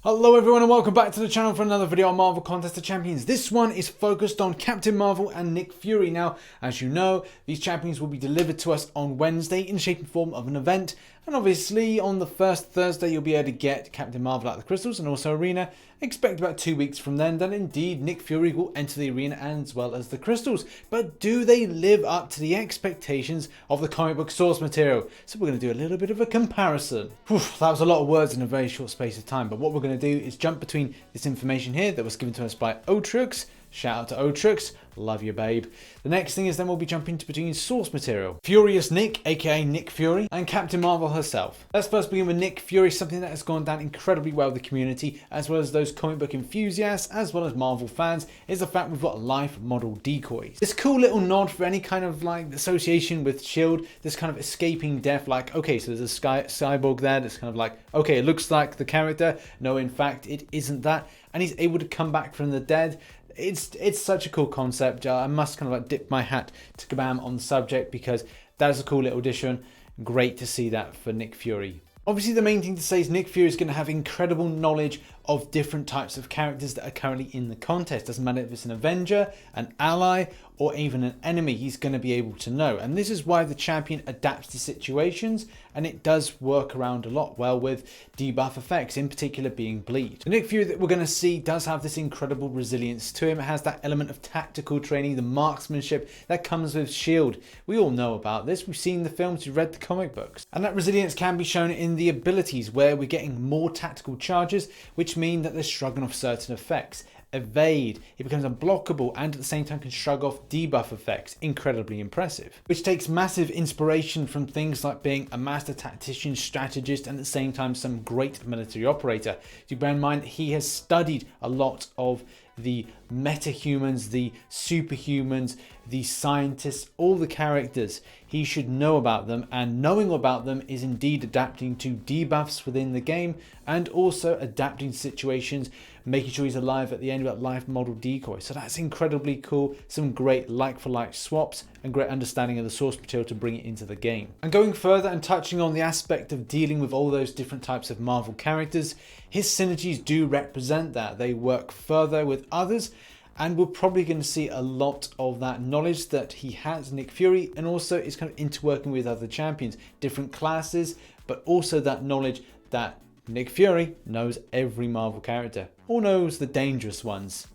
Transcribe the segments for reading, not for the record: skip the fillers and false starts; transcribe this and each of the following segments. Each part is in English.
Hello everyone and welcome back to the channel for another video on Marvel Contest of Champions. This one is focused on Captain Marvel and Nick Fury. Now, as you know, these champions will be delivered to us on Wednesday in the shape and form of an event. And obviously on the first Thursday you'll be able to get Captain Marvel out of the crystals and also Arena. Expect about 2 weeks from then that indeed Nick Fury will enter the Arena as well as the crystals. But do they live up to the expectations of the comic book source material? So we're going to do a little bit of a comparison. That was a lot of words in a very short space of time, but what we're going to do is jump between this information here that was given to us by Otrux. Shout out to Otrux, love you babe. The next thing is then we'll be jumping to between source material. Furious Nick, aka Nick Fury, and Captain Marvel herself. Let's first begin with Nick Fury, something that has gone down incredibly well with the community, as well as those comic book enthusiasts, as well as Marvel fans, is the fact we've got life model decoys. This cool little nod for any kind of like association with S.H.I.E.L.D., this kind of escaping death, like, okay, so there's a cyborg there that's kind of like, okay, it looks like the character. No, in fact, it isn't that. And he's able to come back from the dead. It's such a cool concept. I must kind of like dip my hat to Kabam on the subject because that is a cool little addition. Great to see that for Nick Fury. Obviously, the main thing to say is Nick Fury is going to have incredible knowledge of different types of characters that are currently in the contest. Doesn't matter if it's an Avenger, an ally, or even an enemy, he's going to be able to know. And this is why the champion adapts to situations, and it does work around a lot well with debuff effects, in particular being bleed. The Nick Fury that we're going to see does have this incredible resilience to him. It has that element of tactical training, the marksmanship that comes with S.H.I.E.L.D. We all know about this. We've seen the films, we've read the comic books. And that resilience can be shown in the abilities where we're getting more tactical charges, which mean that they're shrugging off certain effects. Evade, it becomes unblockable and at the same time can shrug off debuff effects. Incredibly impressive. Which takes massive inspiration from things like being a master tactician, strategist, and at the same time some great military operator. Do bear in mind he has studied a lot of the metahumans, the superhumans, the scientists, all the characters. He should know about them, and knowing about them is indeed adapting to debuffs within the game and also adapting to situations, making sure he's alive at the end of that life model decoy. So that's incredibly cool. Some great like for like swaps and great understanding of the source material to bring it into the game. And going further and touching on the aspect of dealing with all those different types of Marvel characters, his synergies do represent that. They work further with others, and we're probably going to see a lot of that knowledge that he has, Nick Fury, and also is kind of interworking with other champions, different classes, but also that knowledge that Nick Fury knows every Marvel character, or knows the dangerous ones.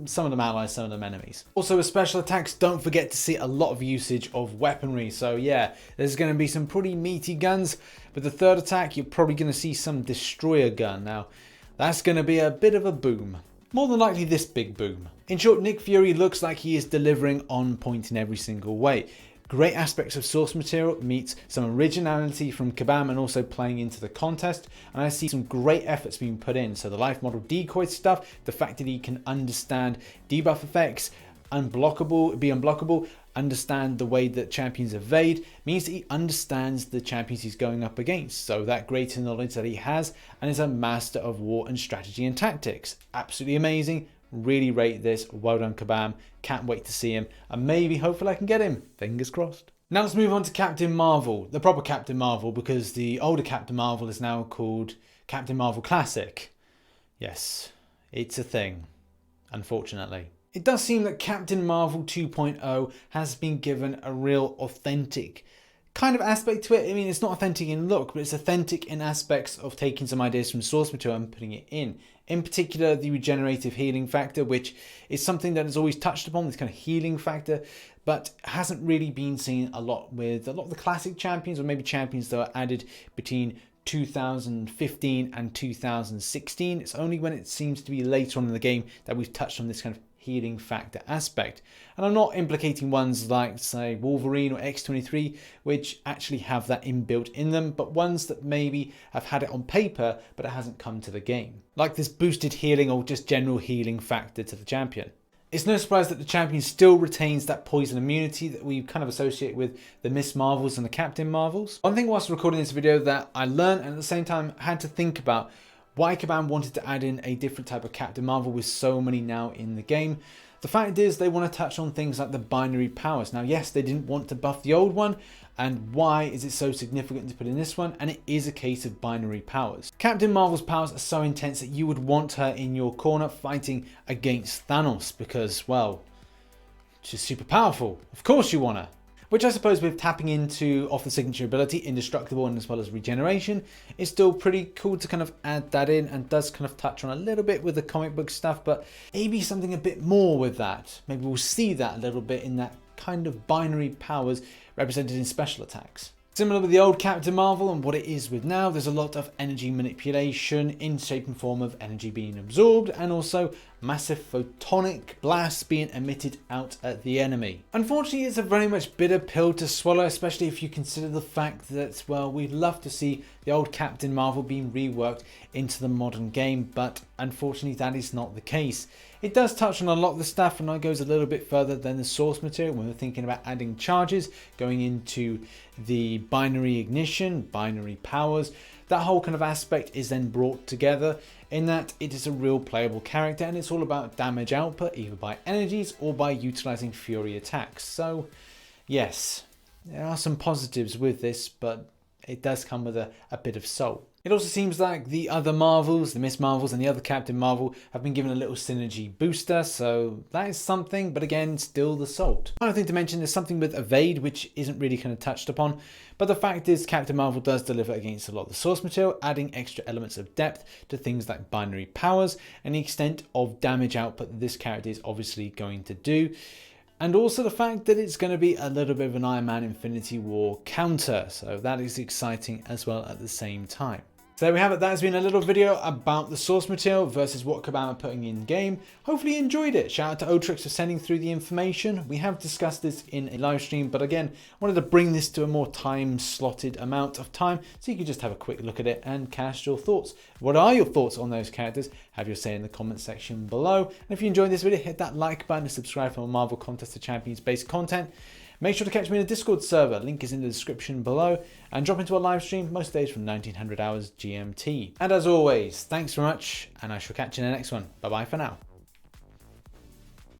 Some of them allies, some of them enemies. Also with special attacks, don't forget to see a lot of usage of weaponry. So yeah, there's going to be some pretty meaty guns. With the third attack, you're probably going to see some destroyer gun. Now, that's going to be a bit of a boom. More than likely this big boom. In short, Nick Fury looks like he is delivering on point in every single way. Great aspects of source material meets some originality from Kabam and also playing into the contest. And I see some great efforts being put in. So the life model decoy stuff, the fact that he can understand debuff effects, be unblockable, understand the way that champions evade, means that he understands the champions he's going up against. So that greater knowledge that he has and is a master of war and strategy and tactics. Absolutely amazing. Really rate this. Well done, Kabam. Can't wait to see him. And maybe, hopefully I can get him. Fingers crossed. Now let's move on to Captain Marvel. The proper Captain Marvel, because the older Captain Marvel is now called Captain Marvel Classic. Yes, it's a thing, unfortunately. It does seem that Captain Marvel 2.0 has been given a real authentic kind of aspect to it. I mean, it's not authentic in look, but it's authentic in aspects of taking some ideas from source material and putting it in. In particular, the regenerative healing factor, which is something that is always touched upon, this kind of healing factor, but hasn't really been seen a lot with a lot of the classic champions, or maybe champions that were added between 2015 and 2016. It's only when it seems to be later on in the game that we've touched on this kind of healing factor aspect. And I'm not implicating ones like, say, Wolverine or X-23, which actually have that inbuilt in them, but ones that maybe have had it on paper, but it hasn't come to the game. Like this boosted healing or just general healing factor to the champion. It's no surprise that the champion still retains that poison immunity that we kind of associate with the Miss Marvels and the Captain Marvels. One thing whilst recording this video that I learned and at the same time had to think about why Kabam wanted to add in a different type of Captain Marvel with so many now in the game. The fact is they want to touch on things like the binary powers. Now, yes, they didn't want to buff the old one, and why is it so significant to put in this one? And it is a case of binary powers. Captain Marvel's powers are so intense that you would want her in your corner fighting against Thanos because, well, she's super powerful. Of course you want her. Which I suppose with tapping into off the signature ability, Indestructable and as well as regeneration, is still pretty cool to kind of add that in, and does kind of touch on a little bit with the comic book stuff, but maybe something a bit more with that. Maybe we'll see that a little bit in that kind of binary powers represented in special attacks. Similar with the old Captain Marvel and what it is with now, there's a lot of energy manipulation in shape and form of energy being absorbed and also massive photonic blasts being emitted out at the enemy. Unfortunately, it's a very much bitter pill to swallow, especially if you consider the fact that, well, we'd love to see the old Captain Marvel being reworked into the modern game, but unfortunately that is not the case. It does touch on a lot of the stuff and it goes a little bit further than the source material when we're thinking about adding charges, going into the binary ignition, binary powers. That whole kind of aspect is then brought together in that it is a real playable character and it's all about damage output, either by energies or by utilizing fury attacks. So yes, there are some positives with this, but it does come with a bit of soul. It also seems like the other Marvels, the Miss Marvels and the other Captain Marvel have been given a little synergy booster, so that is something, but again, still the salt. Another thing to mention is something with Evade, which isn't really kind of touched upon, but the fact is Captain Marvel does deliver against a lot of the source material, adding extra elements of depth to things like binary powers and the extent of damage output that this character is obviously going to do. And also the fact that it's going to be a little bit of an Iron Man Infinity War counter. So that is exciting as well at the same time. So there we have it. That has been a little video about the source material versus what Kabam are putting in game. Hopefully you enjoyed it. Shout out to Otrix for sending through the information. We have discussed this in a live stream, but again, I wanted to bring this to a more time slotted amount of time so you could just have a quick look at it and cast your thoughts. What are your thoughts on those characters? Have your say in the comment section below. And if you enjoyed this video, hit that like button and subscribe for more Marvel Contest of Champions based content. Make sure to catch me in a Discord server, link is in the description below, and drop into a live stream most days from 1900 hours GMT. And as always, thanks very much, and I shall catch you in the next one. Bye bye for now.